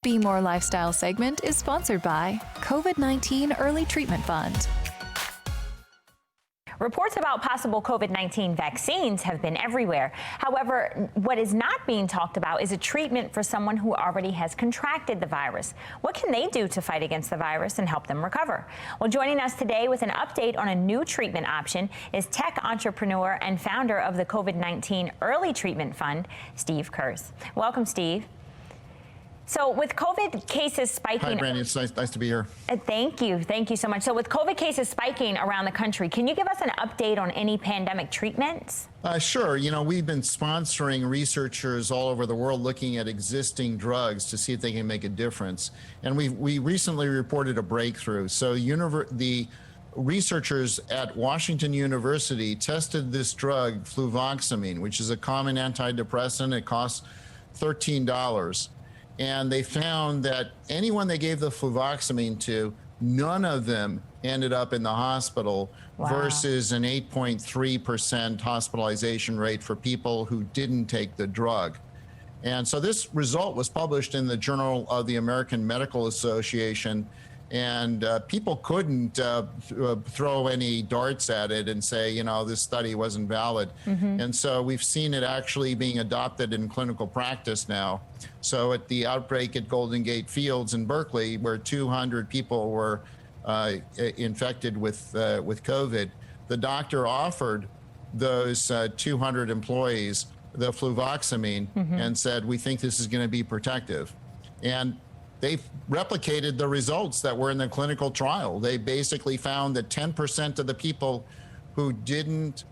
Be More Lifestyle segment is sponsored by COVID-19 Early Treatment Fund. Reports about possible COVID-19 vaccines have been everywhere. However, what is not being talked about is a treatment for someone who already has contracted the virus. What can they do to fight against the virus and help them recover? Well, joining us today with an update on a new treatment option is tech entrepreneur and founder of the COVID-19 Early Treatment Fund, Steve Kirsch. Welcome, Steve. So with COVID cases spiking... Hi, Brandy. It's nice to be here. Thank you. Thank you so much. So with COVID cases spiking around the country, can you give us an update on any pandemic treatments? Sure. You know, we've been sponsoring researchers all over the world looking at existing drugs to see if they can make a difference. And we recently reported a breakthrough. So the researchers at Washington University tested this drug, fluvoxamine, which is a common antidepressant. It costs $13. And they found that anyone they gave the fluvoxamine to, none of them ended up in the hospital. Wow. Versus an 8.3% hospitalization rate for people who didn't take the drug. And so this result was published in the Journal of the American Medical Association, and people couldn't throw any darts at it and say, you know, this study wasn't valid. And so we've seen it actually being adopted in clinical practice now. So at the outbreak at Golden Gate Fields in Berkeley, where 200 people were infected with COVID, the doctor offered those 200 employees the fluvoxamine and said, we think this is going to be protective. And they've replicated the results that were in the clinical trial. They basically found that 10% of the people who didn't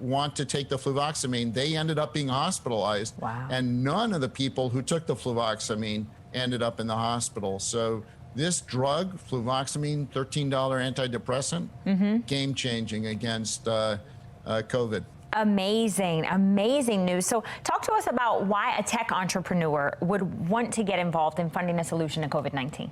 want to take the fluvoxamine, they ended up being hospitalized. Wow. And none of the people who took the fluvoxamine ended up in the hospital. So this drug, fluvoxamine, $13 antidepressant, game-changing against COVID. Amazing, amazing news. So talk to us about why a tech entrepreneur would want to get involved in funding a solution to COVID-19.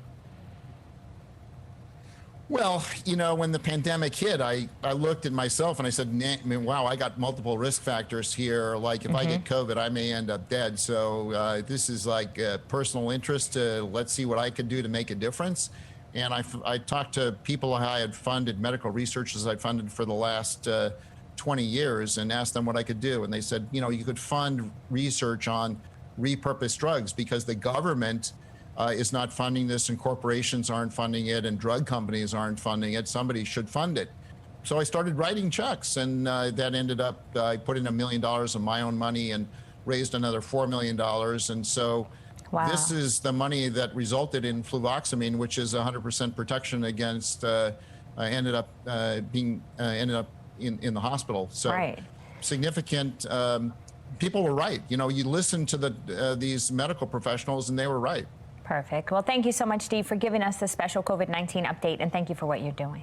Well, you know, when the pandemic hit, I looked at myself and I said, wow, I got multiple risk factors here. Like if I get COVID, I may end up dead. So this is like a personal interest. Let's see what I could do to make a difference. And I talked to people I had funded, medical researchers I'd funded for the last 20 years, and asked them what I could do. And they said, you know, you could fund research on repurposed drugs because the government is not funding this, and corporations aren't funding it, and drug companies aren't funding it. Somebody should fund it. So I started writing checks, and that ended up, I put in $1 million of my own money and raised another $4 million. And so this is the money that resulted in fluvoxamine, which is 100% protection against, ended up in the hospital. So significant. People were right. You know, you listen to these medical professionals and they were right. Perfect. Well, thank you so much, Steve, for giving us the special COVID-19 update, and thank you for what you're doing.